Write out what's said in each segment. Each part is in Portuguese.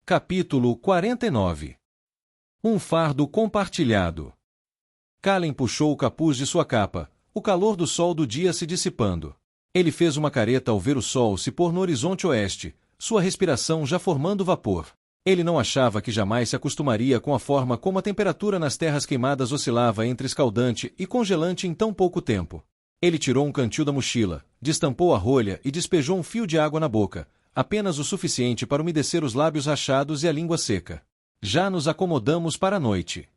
Capítulo 49. Um fardo compartilhado. Kallen puxou o capuz de sua capa, o calor do sol do dia se dissipando. Ele fez uma careta ao ver o sol se pôr no horizonte oeste, sua respiração já formando vapor. Ele não achava que jamais se acostumaria com a forma como a temperatura nas terras queimadas oscilava entre escaldante e congelante em tão pouco tempo. Ele tirou um cantil da mochila, destampou a rolha e despejou um fio de água na boca, apenas o suficiente para umedecer os lábios rachados e a língua seca. Já nos acomodamos para a noite.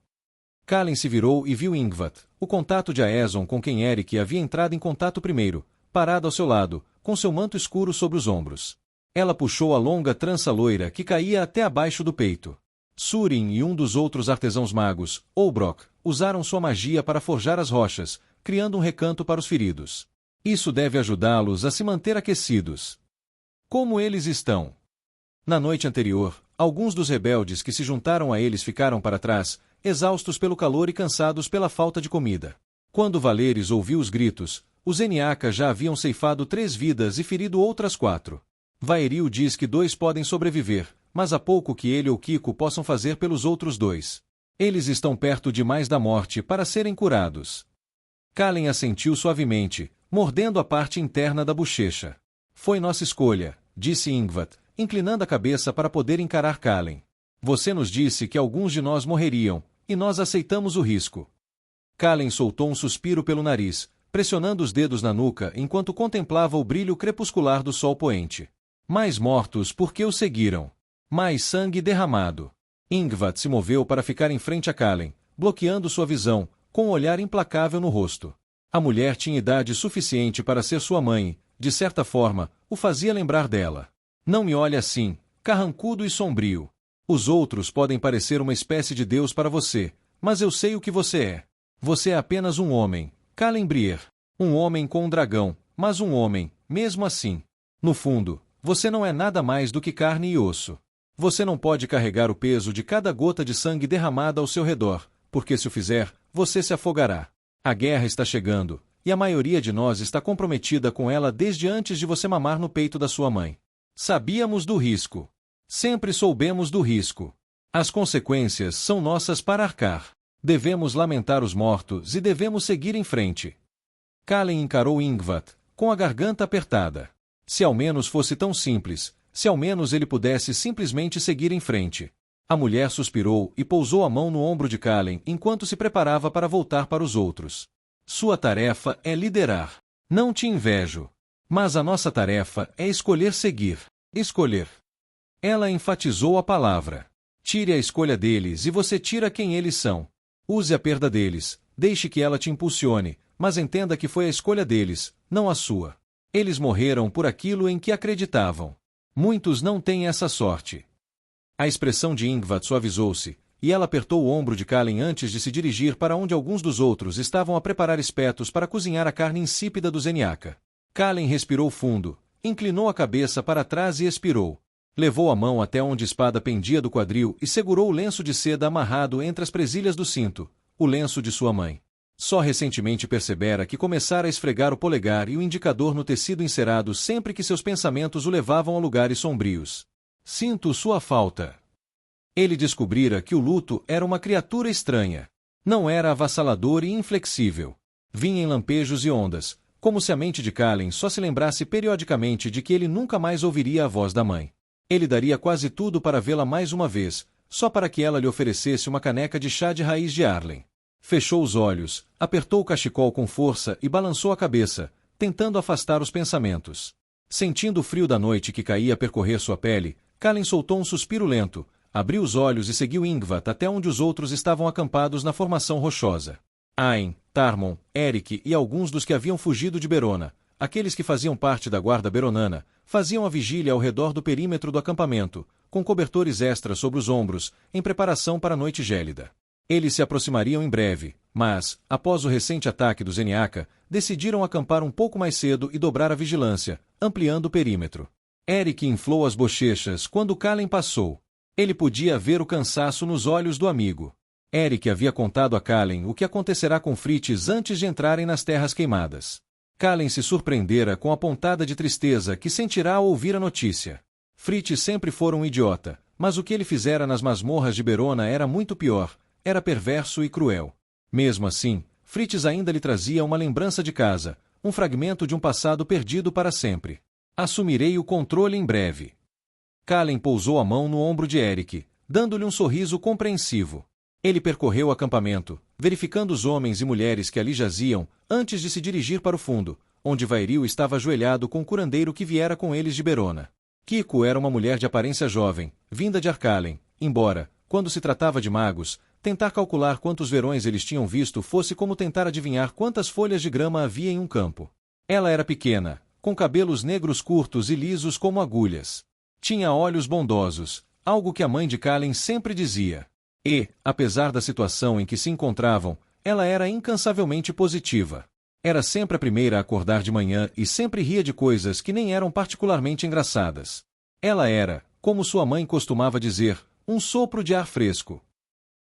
Kallen se virou e viu Ingvat, o contato de Aeson com quem Eric havia entrado em contato primeiro, parado ao seu lado, com seu manto escuro sobre os ombros. Ela puxou a longa trança loira que caía até abaixo do peito. Surin e um dos outros artesãos magos, Olbrok, usaram sua magia para forjar as rochas, criando um recanto para os feridos. Isso deve ajudá-los a se manter aquecidos. Como eles estão? Na noite anterior, alguns dos rebeldes que se juntaram a eles ficaram para trás, exaustos pelo calor e cansados pela falta de comida. Quando Valeris ouviu os gritos, os Eniaka já haviam ceifado 3 vidas e ferido outras 4. Vaeril diz que 2 podem sobreviver, mas há pouco que ele ou Kiko possam fazer pelos outros 2. Eles estão perto demais da morte para serem curados. Kallen assentiu suavemente, mordendo a parte interna da bochecha. Foi nossa escolha, disse Ingvat, inclinando a cabeça para poder encarar Kallen. Você nos disse que alguns de nós morreriam, e nós aceitamos o risco. Kallen soltou um suspiro pelo nariz, pressionando os dedos na nuca enquanto contemplava o brilho crepuscular do sol poente. Mais mortos porque o seguiram. Mais sangue derramado. Ingvat se moveu para ficar em frente a Kallen, bloqueando sua visão, com um olhar implacável no rosto. A mulher tinha idade suficiente para ser sua mãe, de certa forma, o fazia lembrar dela. Não me olhe assim, carrancudo e sombrio. Os outros podem parecer uma espécie de deus para você, mas eu sei o que você é. Você é apenas um homem, Kallen Brier. Um homem com um dragão, mas um homem, mesmo assim. No fundo, você não é nada mais do que carne e osso. Você não pode carregar o peso de cada gota de sangue derramada ao seu redor, porque se o fizer, você se afogará. A guerra está chegando, e a maioria de nós está comprometida com ela desde antes de você mamar no peito da sua mãe. Sabíamos do risco. Sempre soubemos do risco. As consequências são nossas para arcar. Devemos lamentar os mortos e devemos seguir em frente. Kallen encarou Ingvat, com a garganta apertada. Se ao menos fosse tão simples, se ao menos ele pudesse simplesmente seguir em frente. A mulher suspirou e pousou a mão no ombro de Kallen enquanto se preparava para voltar para os outros. Sua tarefa é liderar. Não te invejo. Mas a nossa tarefa é escolher seguir. Escolher. Ela enfatizou a palavra. Tire a escolha deles e você tira quem eles são. Use a perda deles, deixe que ela te impulsione, mas entenda que foi a escolha deles, não a sua. Eles morreram por aquilo em que acreditavam. Muitos não têm essa sorte. A expressão de Ingvat suavizou-se, e ela apertou o ombro de Kallen antes de se dirigir para onde alguns dos outros estavam a preparar espetos para cozinhar a carne insípida dos Eniaka. Kallen respirou fundo, inclinou a cabeça para trás e expirou. Levou a mão até onde a espada pendia do quadril e segurou o lenço de seda amarrado entre as presilhas do cinto, o lenço de sua mãe. Só recentemente percebera que começara a esfregar o polegar e o indicador no tecido encerado sempre que seus pensamentos o levavam a lugares sombrios. Sinto sua falta. Ele descobrira que o luto era uma criatura estranha. Não era avassalador e inflexível. Vinha em lampejos e ondas, como se a mente de Kallen só se lembrasse periodicamente de que ele nunca mais ouviria a voz da mãe. Ele daria quase tudo para vê-la mais uma vez, só para que ela lhe oferecesse uma caneca de chá de raiz de Arlen. Fechou os olhos, apertou o cachecol com força e balançou a cabeça, tentando afastar os pensamentos. Sentindo o frio da noite que caía a percorrer sua pele, Kallen soltou um suspiro lento, abriu os olhos e seguiu Ingvat até onde os outros estavam acampados na formação rochosa. Ain, Tarmon, Eric e alguns dos que haviam fugido de Berona, aqueles que faziam parte da guarda beronana, faziam a vigília ao redor do perímetro do acampamento, com cobertores extras sobre os ombros, em preparação para a noite gélida. Eles se aproximariam em breve, mas, após o recente ataque dos Eniaka, decidiram acampar um pouco mais cedo e dobrar a vigilância, ampliando o perímetro. Eric inflou as bochechas quando Kallen passou. Ele podia ver o cansaço nos olhos do amigo. Eric havia contado a Kallen o que acontecerá com Fritz antes de entrarem nas terras queimadas. Kallen se surpreendera com a pontada de tristeza que sentirá ao ouvir a notícia. Fritz sempre fora um idiota, mas o que ele fizera nas masmorras de Berona era muito pior, era perverso e cruel. Mesmo assim, Fritz ainda lhe trazia uma lembrança de casa, um fragmento de um passado perdido para sempre. Assumirei o controle em breve. Kallen pousou a mão no ombro de Eric, dando-lhe um sorriso compreensivo. Ele percorreu o acampamento, verificando os homens e mulheres que ali jaziam, antes de se dirigir para o fundo, onde Vairil estava ajoelhado com o curandeiro que viera com eles de Berona. Kiko era uma mulher de aparência jovem, vinda de Arcalen, embora, quando se tratava de magos, tentar calcular quantos verões eles tinham visto fosse como tentar adivinhar quantas folhas de grama havia em um campo. Ela era pequena, com cabelos negros curtos e lisos como agulhas. Tinha olhos bondosos, algo que a mãe de Kallen sempre dizia. E, apesar da situação em que se encontravam, ela era incansavelmente positiva. Era sempre a primeira a acordar de manhã e sempre ria de coisas que nem eram particularmente engraçadas. Ela era, como sua mãe costumava dizer, um sopro de ar fresco.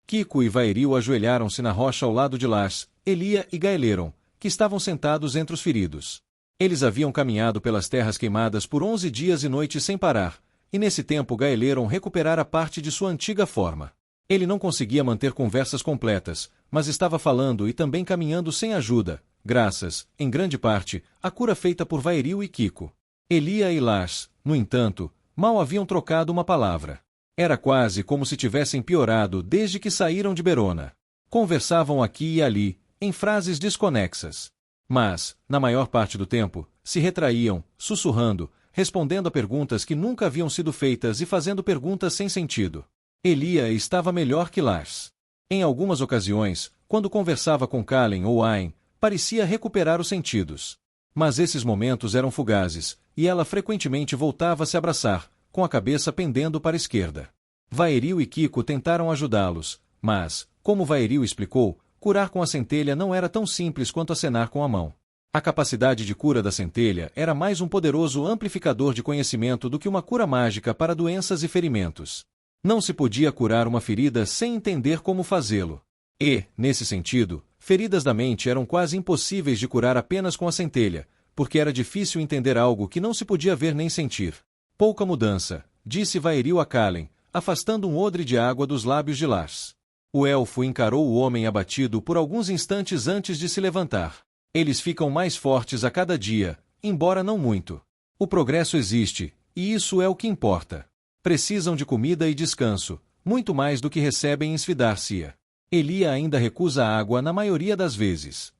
Kiko e Vairil ajoelharam-se na rocha ao lado de Lars, Elia e Gaeleron, que estavam sentados entre os feridos. Eles haviam caminhado pelas terras queimadas por 11 dias e noites sem parar, e nesse tempo Gaeleron recuperara parte de sua antiga forma. Ele não conseguia manter conversas completas, mas estava falando e também caminhando sem ajuda, graças, em grande parte, à cura feita por Vairil e Kiko. Elia e Lars, no entanto, mal haviam trocado uma palavra. Era quase como se tivessem piorado desde que saíram de Berona. Conversavam aqui e ali, em frases desconexas. Mas, na maior parte do tempo, se retraíam, sussurrando, respondendo a perguntas que nunca haviam sido feitas e fazendo perguntas sem sentido. Elia estava melhor que Lars. Em algumas ocasiões, quando conversava com Kallen ou Ain, parecia recuperar os sentidos. Mas esses momentos eram fugazes, e ela frequentemente voltava a se abraçar, com a cabeça pendendo para a esquerda. Vairil e Kiko tentaram ajudá-los, mas, como Vairil explicou, curar com a centelha não era tão simples quanto acenar com a mão. A capacidade de cura da centelha era mais um poderoso amplificador de conhecimento do que uma cura mágica para doenças e ferimentos. Não se podia curar uma ferida sem entender como fazê-lo. E, nesse sentido, feridas da mente eram quase impossíveis de curar apenas com a centelha, porque era difícil entender algo que não se podia ver nem sentir. Pouca mudança, disse Vairil a Kallen, afastando um odre de água dos lábios de Lars. O elfo encarou o homem abatido por alguns instantes antes de se levantar. Eles ficam mais fortes a cada dia, embora não muito. O progresso existe, e isso é o que importa. Precisam de comida e descanso, muito mais do que recebem em Svidar-Cia. Elia ainda recusa água na maioria das vezes.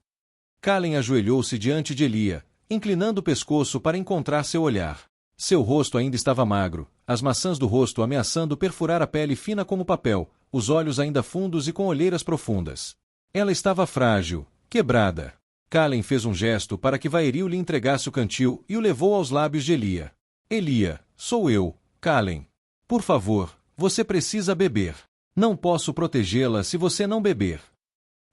Kallen ajoelhou-se diante de Elia, inclinando o pescoço para encontrar seu olhar. Seu rosto ainda estava magro, as maçãs do rosto ameaçando perfurar a pele fina como papel, os olhos ainda fundos e com olheiras profundas. Ela estava frágil, quebrada. Kallen fez um gesto para que Vairil lhe entregasse o cantil e o levou aos lábios de Elia. Elia, sou eu, Kallen. Por favor, você precisa beber. Não posso protegê-la se você não beber.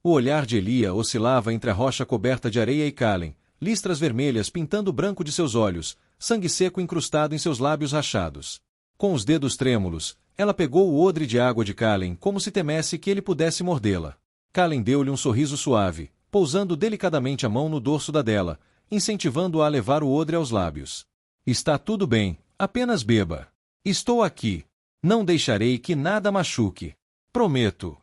O olhar de Elia oscilava entre a rocha coberta de areia e Kallen, listras vermelhas pintando o branco de seus olhos, sangue seco incrustado em seus lábios rachados. Com os dedos trêmulos, ela pegou o odre de água de Kallen como se temesse que ele pudesse mordê-la. Kallen deu-lhe um sorriso suave, pousando delicadamente a mão no dorso da dela, incentivando-a a levar o odre aos lábios. Está tudo bem, apenas beba. Estou aqui. Não deixarei que nada machuque. Prometo.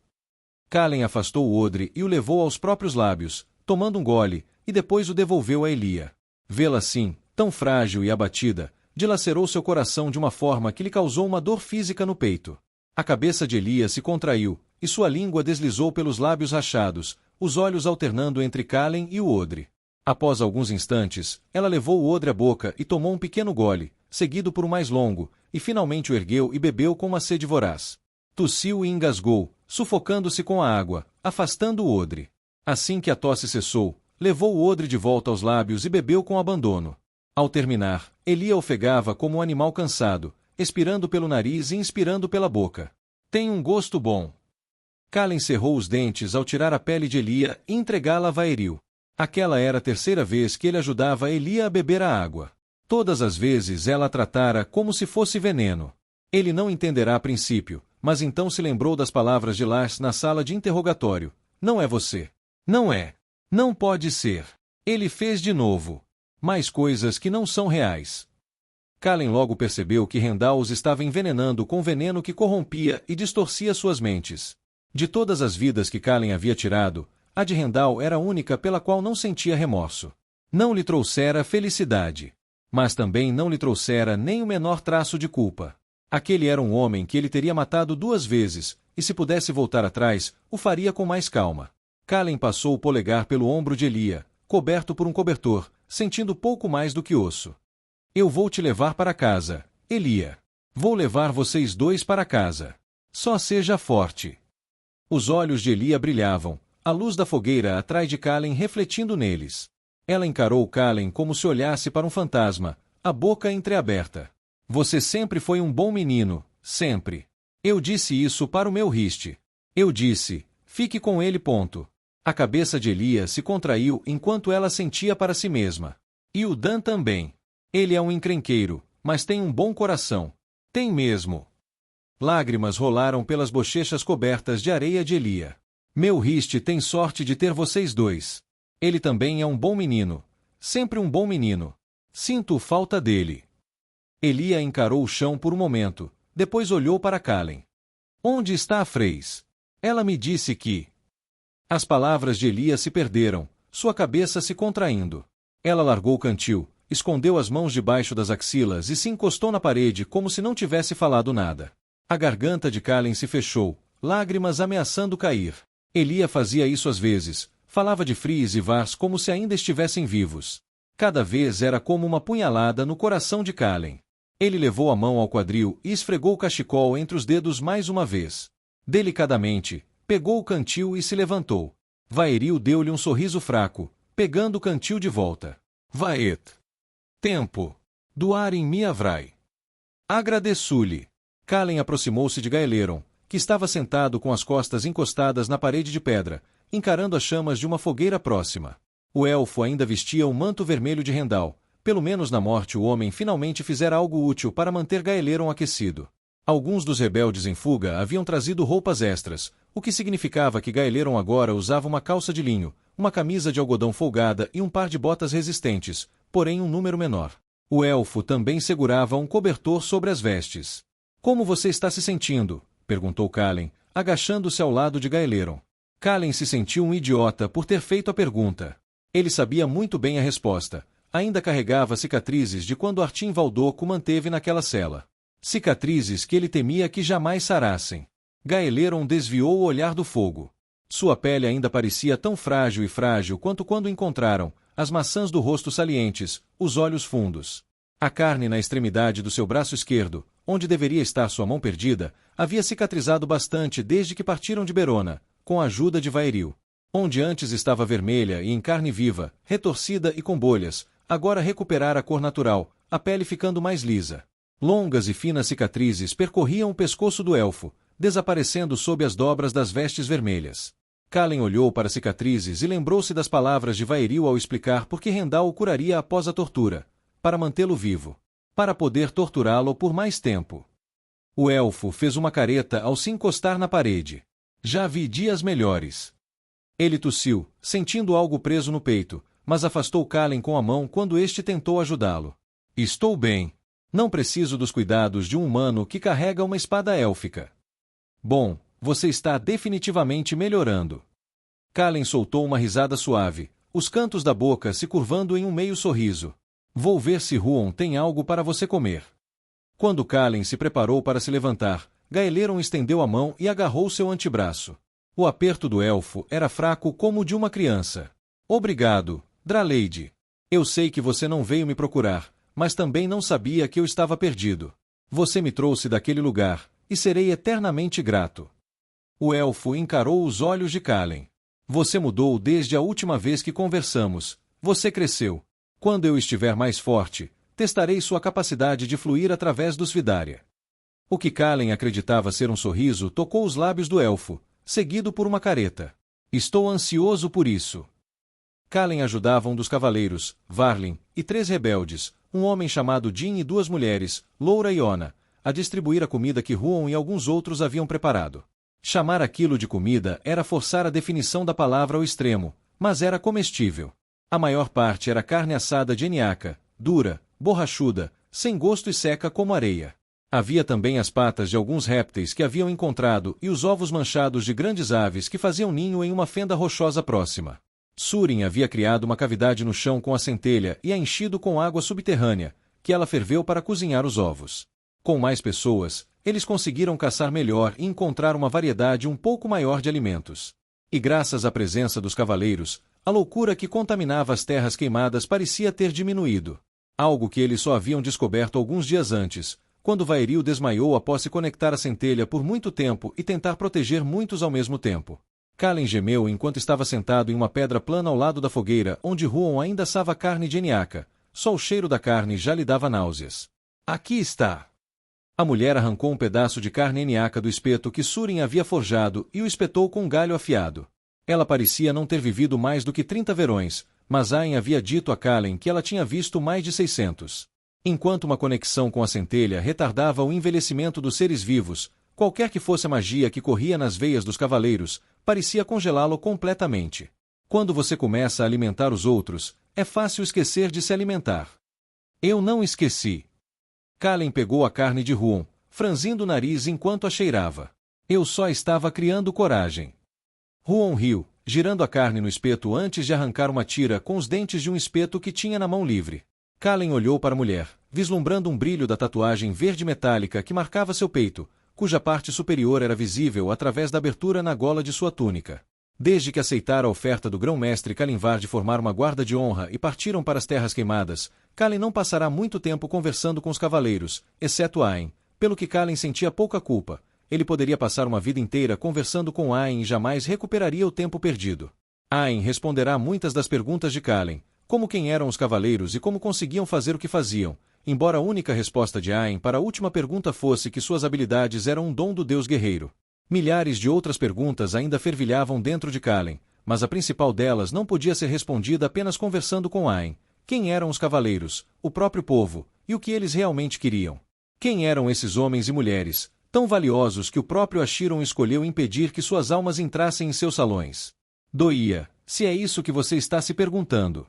Kallen afastou o odre e o levou aos próprios lábios, tomando um gole, e depois o devolveu a Elia. Vê-la assim, tão frágil e abatida, dilacerou seu coração de uma forma que lhe causou uma dor física no peito. A cabeça de Elia se contraiu, e sua língua deslizou pelos lábios rachados, os olhos alternando entre Kallen e o odre. Após alguns instantes, ela levou o odre à boca e tomou um pequeno gole, seguido por um mais longo, e finalmente o ergueu e bebeu com uma sede voraz. Tossiu e engasgou, sufocando-se com a água, afastando o odre. Assim que a tosse cessou, levou o odre de volta aos lábios e bebeu com abandono. Ao terminar, Elia ofegava como um animal cansado, expirando pelo nariz e inspirando pela boca. Tem um gosto bom. Kallen cerrou os dentes ao tirar a pele de Elia e entregá-la a Vairil. Aquela era a terceira vez que ele ajudava Elia a beber a água. Todas as vezes ela a tratara como se fosse veneno. Ele não entenderá a princípio, mas então se lembrou das palavras de Lars na sala de interrogatório. Não é você. Não é. Não pode ser. Ele fez de novo. Mais coisas que não são reais. Kalen logo percebeu que Rendal os estava envenenando com veneno que corrompia e distorcia suas mentes. De todas as vidas que Kalen havia tirado, a de Rendal era a única pela qual não sentia remorso. Não lhe trouxera felicidade. Mas também não lhe trouxera nem o menor traço de culpa. Aquele era um homem que ele teria matado 2 vezes, e se pudesse voltar atrás, o faria com mais calma. Kalen passou o polegar pelo ombro de Elia, coberto por um cobertor, sentindo pouco mais do que osso. Eu vou te levar para casa, Elia. Vou levar vocês 2 para casa. Só seja forte. Os olhos de Elia brilhavam, a luz da fogueira atrás de Kalen refletindo neles. Ela encarou Kalen como se olhasse para um fantasma, a boca entreaberta. Você sempre foi um bom menino, sempre. Eu disse isso para o meu Riste. Eu disse, fique com ele. Ponto. A cabeça de Elia se contraiu enquanto ela sentia para si mesma. E o Dan também. Ele é um encrenqueiro, mas tem um bom coração. Tem mesmo. Lágrimas rolaram pelas bochechas cobertas de areia de Elia. Meu Riste tem sorte de ter vocês 2. Ele também é um bom menino. Sempre um bom menino. Sinto falta dele. Elia encarou o chão por um momento, depois olhou para Kalen. Onde está a Freys? Ela me disse que... As palavras de Elia se perderam, sua cabeça se contraindo. Ela largou o cantil, escondeu as mãos debaixo das axilas e se encostou na parede como se não tivesse falado nada. A garganta de Kalen se fechou, lágrimas ameaçando cair. Elia fazia isso às vezes, falava de Freys e Vars como se ainda estivessem vivos. Cada vez era como uma punhalada no coração de Kalen. Ele levou a mão ao quadril e esfregou o cachecol entre os dedos mais uma vez. Delicadamente, pegou o cantil e se levantou. Vaeril deu-lhe um sorriso fraco, pegando o cantil de volta. Vaet. Tempo. Doar em Miavrai. Agradeço-lhe. Kalen aproximou-se de Gaeleron, que estava sentado com as costas encostadas na parede de pedra, encarando as chamas de uma fogueira próxima. O elfo ainda vestia um manto vermelho de Rendal. Pelo menos na morte o homem finalmente fizera algo útil para manter Gaeleron aquecido. Alguns dos rebeldes em fuga haviam trazido roupas extras, o que significava que Gaeleron agora usava uma calça de linho, uma camisa de algodão folgada e um par de botas resistentes, porém um número menor. O elfo também segurava um cobertor sobre as vestes. Como você está se sentindo? Perguntou Kalen, agachando-se ao lado de Gaeleron. Kalen se sentiu um idiota por ter feito a pergunta. Ele sabia muito bem a resposta. Ainda carregava cicatrizes de quando Artim Valdoco manteve naquela cela. Cicatrizes que ele temia que jamais sarassem. Gaeleron desviou o olhar do fogo. Sua pele ainda parecia tão frágil e frágil quanto quando encontraram, as maçãs do rosto salientes, os olhos fundos. A carne na extremidade do seu braço esquerdo, onde deveria estar sua mão perdida, havia cicatrizado bastante desde que partiram de Berona, com a ajuda de Vaeril. Onde antes estava vermelha e em carne viva, retorcida e com bolhas, agora recuperara a cor natural, a pele ficando mais lisa. Longas e finas cicatrizes percorriam o pescoço do elfo, desaparecendo sob as dobras das vestes vermelhas. Kalen olhou para as cicatrizes e lembrou-se das palavras de Vaeril ao explicar por que Rendal o curaria após a tortura, para mantê-lo vivo, para poder torturá-lo por mais tempo. O elfo fez uma careta ao se encostar na parede. Já vi dias melhores. Ele tossiu, sentindo algo preso no peito, mas afastou Kalen com a mão quando este tentou ajudá-lo. Estou bem. Não preciso dos cuidados de um humano que carrega uma espada élfica. Bom, você está definitivamente melhorando. Kalen soltou uma risada suave, os cantos da boca se curvando em um meio sorriso. Vou ver se Huon tem algo para você comer. Quando Kalen se preparou para se levantar, Gaeleron estendeu a mão e agarrou seu antebraço. O aperto do elfo era fraco como o de uma criança. Obrigado, Draleide. Eu sei que você não veio me procurar, mas também não sabia que eu estava perdido. Você me trouxe daquele lugar, e serei eternamente grato. O elfo encarou os olhos de Kalen. Você mudou desde a última vez que conversamos. Você cresceu. Quando eu estiver mais forte, testarei sua capacidade de fluir através dos Vidaria. O que Kalen acreditava ser um sorriso tocou os lábios do elfo, seguido por uma careta. Estou ansioso por isso. Kalen ajudava um dos cavaleiros, Varlin, e 3 rebeldes, um homem chamado Jin e 2 mulheres, Loura e Ona, a distribuir a comida que Huon e alguns outros haviam preparado. Chamar aquilo de comida era forçar a definição da palavra ao extremo, mas era comestível. A maior parte era carne assada de eniaca, dura, borrachuda, sem gosto e seca como areia. Havia também as patas de alguns répteis que haviam encontrado e os ovos manchados de grandes aves que faziam ninho em uma fenda rochosa próxima. Surin havia criado uma cavidade no chão com a centelha e a enchido com água subterrânea, que ela ferveu para cozinhar os ovos. Com mais pessoas, eles conseguiram caçar melhor e encontrar uma variedade um pouco maior de alimentos. E graças à presença dos cavaleiros, a loucura que contaminava as terras queimadas parecia ter diminuído. Algo que eles só haviam descoberto alguns dias antes, quando Vairil desmaiou após se conectar à centelha por muito tempo e tentar proteger muitos ao mesmo tempo. Kalen gemeu enquanto estava sentado em uma pedra plana ao lado da fogueira onde Huon ainda assava carne de Eniaca. Só o cheiro da carne já lhe dava náuseas. Aqui está. A mulher arrancou um pedaço de carne Eniaca do espeto que Surin havia forjado e o espetou com um galho afiado. Ela parecia não ter vivido mais do que 30 verões, mas Ain havia dito a Kalen que ela tinha visto mais de 600. Enquanto uma conexão com a centelha retardava o envelhecimento dos seres vivos, qualquer que fosse a magia que corria nas veias dos cavaleiros, parecia congelá-lo completamente. Quando você começa a alimentar os outros, é fácil esquecer de se alimentar. Eu não esqueci. Kalen pegou a carne de Huon, franzindo o nariz enquanto a cheirava. Eu só estava criando coragem. Huon riu, girando a carne no espeto antes de arrancar uma tira com os dentes de um espeto que tinha na mão livre. Kalen olhou para a mulher, vislumbrando um brilho da tatuagem verde metálica que marcava seu peito, cuja parte superior era visível através da abertura na gola de sua túnica. Desde que aceitara a oferta do grão-mestre Kalinvar de formar uma guarda de honra e partiram para as terras queimadas, Kalen não passará muito tempo conversando com os cavaleiros, exceto Ain, pelo que Kalen sentia pouca culpa. Ele poderia passar uma vida inteira conversando com Ain e jamais recuperaria o tempo perdido. Ain responderá muitas das perguntas de Kalen, como quem eram os cavaleiros e como conseguiam fazer o que faziam, embora a única resposta de Ain para a última pergunta fosse que suas habilidades eram um dom do deus guerreiro. Milhares de outras perguntas ainda fervilhavam dentro de Kalen, mas a principal delas não podia ser respondida apenas conversando com Ain. Quem eram os cavaleiros, o próprio povo, e o que eles realmente queriam? Quem eram esses homens e mulheres, tão valiosos que o próprio Ashiron escolheu impedir que suas almas entrassem em seus salões? Doía, se é isso que você está se perguntando.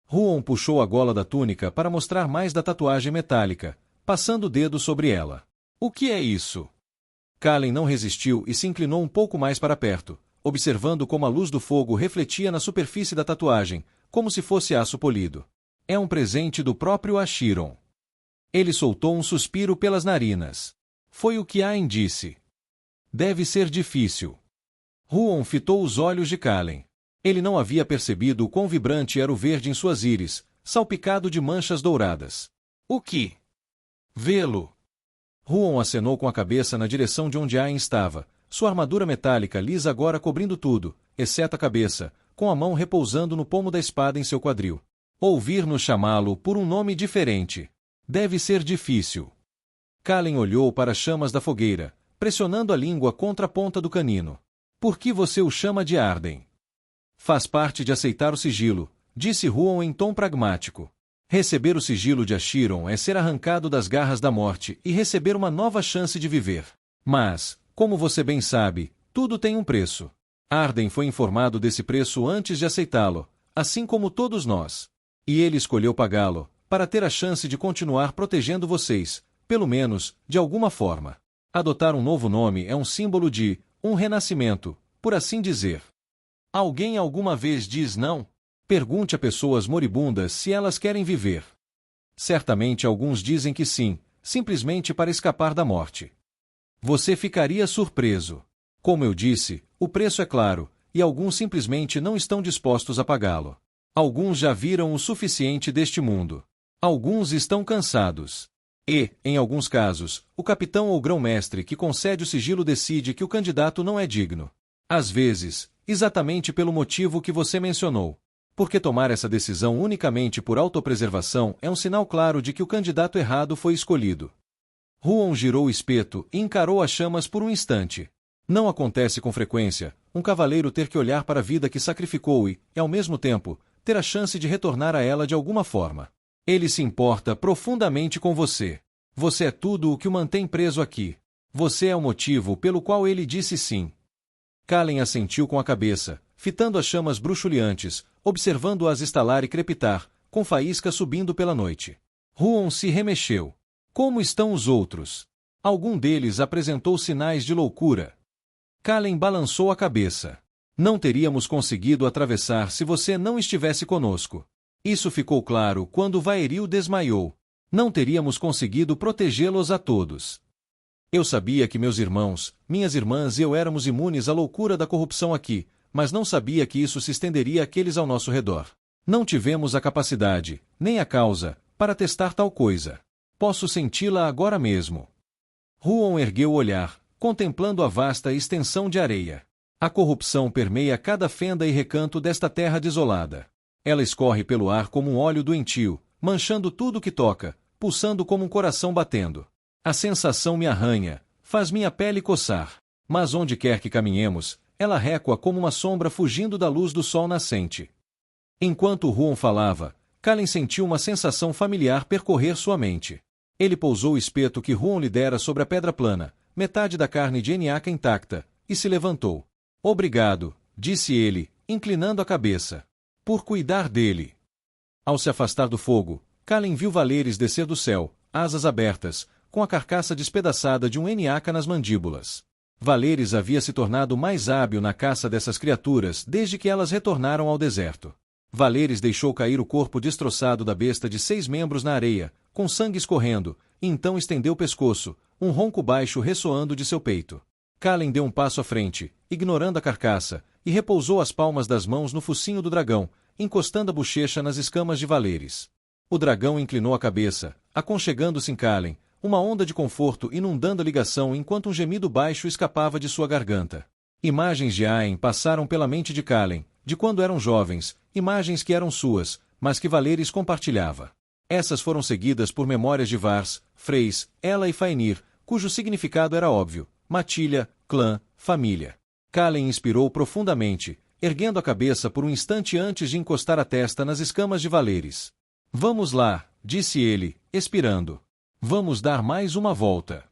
Huon puxou a gola da túnica para mostrar mais da tatuagem metálica, passando o dedo sobre ela. O que é isso? Kalen não resistiu e se inclinou um pouco mais para perto, observando como a luz do fogo refletia na superfície da tatuagem, como se fosse aço polido. É um presente do próprio Ashiron. Ele soltou um suspiro pelas narinas. Foi o que Ain disse. Deve ser difícil. Huon fitou os olhos de Kalen. Ele não havia percebido o quão vibrante era o verde em suas íris, salpicado de manchas douradas. O que? Vê-lo. Huon acenou com a cabeça na direção de onde Ain estava, sua armadura metálica lisa agora cobrindo tudo, exceto a cabeça, com a mão repousando no pomo da espada em seu quadril. Ouvir-nos chamá-lo por um nome diferente. Deve ser difícil. Kalen olhou para as chamas da fogueira, pressionando a língua contra a ponta do canino. Por que você o chama de Arden? Faz parte de aceitar o sigilo, disse Huon em tom pragmático. Receber o sigilo de Ashiron é ser arrancado das garras da morte e receber uma nova chance de viver. Mas, como você bem sabe, tudo tem um preço. Arden foi informado desse preço antes de aceitá-lo, assim como todos nós. E ele escolheu pagá-lo, para ter a chance de continuar protegendo vocês, pelo menos, de alguma forma. Adotar um novo nome é um símbolo de um renascimento, por assim dizer. Alguém alguma vez diz não? Pergunte a pessoas moribundas se elas querem viver. Certamente alguns dizem que sim, simplesmente para escapar da morte. Você ficaria surpreso. Como eu disse, o preço é claro, e alguns simplesmente não estão dispostos a pagá-lo. Alguns já viram o suficiente deste mundo. Alguns estão cansados. E, em alguns casos, o capitão ou grão-mestre que concede o sigilo decide que o candidato não é digno. Às vezes, exatamente pelo motivo que você mencionou. Porque tomar essa decisão unicamente por autopreservação é um sinal claro de que o candidato errado foi escolhido. Huon girou o espeto e encarou as chamas por um instante. Não acontece com frequência, um cavaleiro ter que olhar para a vida que sacrificou e, ao mesmo tempo, ter a chance de retornar a ela de alguma forma. Ele se importa profundamente com você. Você é tudo o que o mantém preso aqui. Você é o motivo pelo qual ele disse sim. Kalen assentiu com a cabeça, fitando as chamas bruxuleantes, observando-as estalar e crepitar, com faíscas subindo pela noite. Huon se remexeu. Como estão os outros? Algum deles apresentou sinais de loucura. Kalen balançou a cabeça. Não teríamos conseguido atravessar se você não estivesse conosco. Isso ficou claro quando Vaeril desmaiou. Não teríamos conseguido protegê-los a todos. Eu sabia que meus irmãos, minhas irmãs e eu éramos imunes à loucura da corrupção aqui, mas não sabia que isso se estenderia àqueles ao nosso redor. Não tivemos a capacidade, nem a causa, para testar tal coisa. Posso senti-la agora mesmo. Huon ergueu o olhar, contemplando a vasta extensão de areia. A corrupção permeia cada fenda e recanto desta terra desolada. Ela escorre pelo ar como um óleo doentio, manchando tudo que toca, pulsando como um coração batendo. A sensação me arranha, faz minha pele coçar. Mas onde quer que caminhemos, ela recua como uma sombra fugindo da luz do sol nascente. Enquanto Huon falava, Kalen sentiu uma sensação familiar percorrer sua mente. Ele pousou o espeto que Huon lhe dera sobre a pedra plana, metade da carne de Eniaca intacta, e se levantou. Obrigado, disse ele, inclinando a cabeça. Por cuidar dele. Ao se afastar do fogo, Kalen viu Valeres descer do céu, asas abertas, com a carcaça despedaçada de um Eniaca nas mandíbulas. Valeres havia se tornado mais hábil na caça dessas criaturas desde que elas retornaram ao deserto. Valeres deixou cair o corpo destroçado da besta de 6 membros na areia, com sangue escorrendo, e então estendeu o pescoço, um ronco baixo ressoando de seu peito. Kalen deu um passo à frente, ignorando a carcaça, e repousou as palmas das mãos no focinho do dragão, encostando a bochecha nas escamas de Valeres. O dragão inclinou a cabeça, aconchegando-se em Kalen, uma onda de conforto inundando a ligação enquanto um gemido baixo escapava de sua garganta. Imagens de Aen passaram pela mente de Kalen, de quando eram jovens, imagens que eram suas, mas que Valeres compartilhava. Essas foram seguidas por memórias de Vars, Freys, Ela e Faenir, cujo significado era óbvio: matilha, clã, família. Kalen inspirou profundamente, erguendo a cabeça por um instante antes de encostar a testa nas escamas de Valeres. Vamos lá, disse ele, expirando. Vamos dar mais uma volta.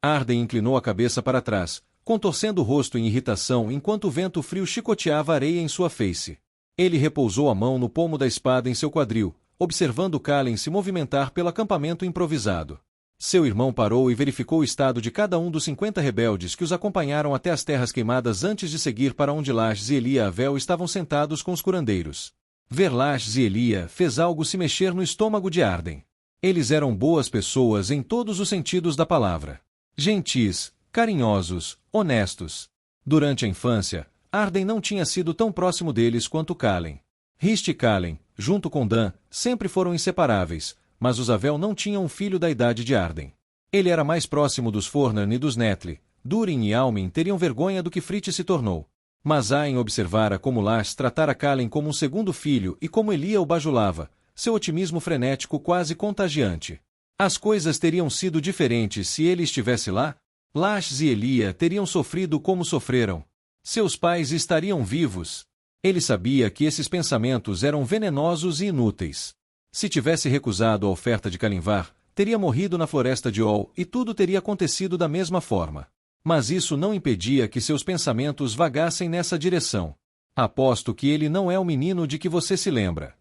Arden inclinou a cabeça para trás, contorcendo o rosto em irritação enquanto o vento frio chicoteava a areia em sua face. Ele repousou a mão no pomo da espada em seu quadril, observando Kalen se movimentar pelo acampamento improvisado. Seu irmão parou e verificou o estado de cada um dos 50 rebeldes que os acompanharam até as terras queimadas antes de seguir para onde Laches e Elia Avel estavam sentados com os curandeiros. Ver Laches e Elia fez algo se mexer no estômago de Arden. Eles eram boas pessoas em todos os sentidos da palavra. Gentis, carinhosos, honestos. Durante a infância, Arden não tinha sido tão próximo deles quanto Kalen. Rist e Kalen, junto com Dan, sempre foram inseparáveis, mas os Avel não tinham um filho da idade de Arden. Ele era mais próximo dos Fornan e dos Netli. Durin e Almin teriam vergonha do que Frith se tornou. Mas Aen observara como Lash tratara Kalen como um segundo filho e como Elia o bajulava, seu otimismo frenético quase contagiante. As coisas teriam sido diferentes se ele estivesse lá? Lash e Elia teriam sofrido como sofreram. Seus pais estariam vivos. Ele sabia que esses pensamentos eram venenosos e inúteis. Se tivesse recusado a oferta de Kalimvar, teria morrido na floresta de Ol e tudo teria acontecido da mesma forma. Mas isso não impedia que seus pensamentos vagassem nessa direção. Aposto que ele não é o menino de que você se lembra.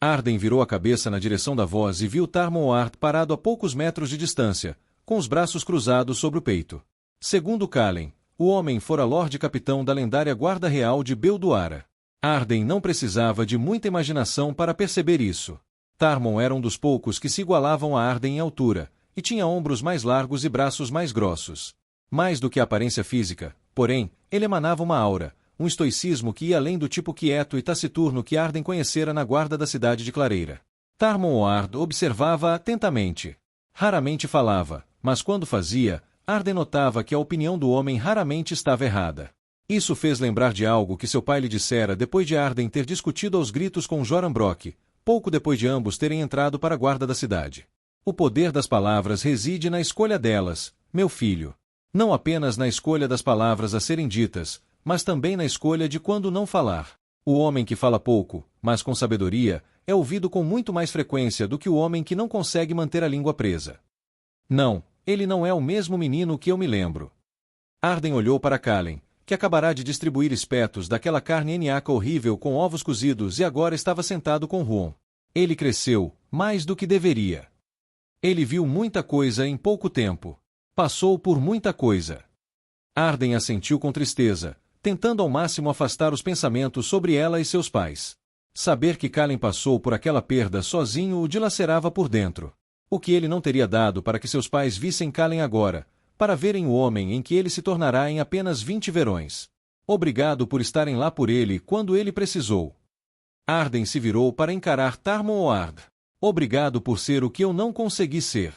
Arden virou a cabeça na direção da voz e viu Tarmon Art parado a poucos metros de distância, com os braços cruzados sobre o peito. Segundo Kalen, o homem fora Lorde-Capitão da lendária Guarda Real de Belduara. Arden não precisava de muita imaginação para perceber isso. Tarmon era um dos poucos que se igualavam a Arden em altura, e tinha ombros mais largos e braços mais grossos. Mais do que a aparência física, porém, ele emanava uma aura, um estoicismo que ia além do tipo quieto e taciturno que Arden conhecera na guarda da cidade de Clareira. Tarmon Oard observava atentamente. Raramente falava, mas quando fazia, Arden notava que a opinião do homem raramente estava errada. Isso fez lembrar de algo que seu pai lhe dissera depois de Arden ter discutido aos gritos com Joran Brock, pouco depois de ambos terem entrado para a guarda da cidade. O poder das palavras reside na escolha delas, meu filho. Não apenas na escolha das palavras a serem ditas, mas também na escolha de quando não falar. O homem que fala pouco, mas com sabedoria, é ouvido com muito mais frequência do que o homem que não consegue manter a língua presa. Não, ele não é o mesmo menino que eu me lembro. Arden olhou para Kalen, que acabará de distribuir espetos daquela carne eniaca horrível com ovos cozidos e agora estava sentado com Huon. Ele cresceu, mais do que deveria. Ele viu muita coisa em pouco tempo. Passou por muita coisa. Arden assentiu com tristeza, tentando ao máximo afastar os pensamentos sobre ela e seus pais. Saber que Kallen passou por aquela perda sozinho o dilacerava por dentro. O que ele não teria dado para que seus pais vissem Kallen agora, para verem o homem em que ele se tornará em apenas 20 verões. Obrigado por estarem lá por ele quando ele precisou. Arden se virou para encarar Tarmon Oard. Obrigado por ser o que eu não consegui ser.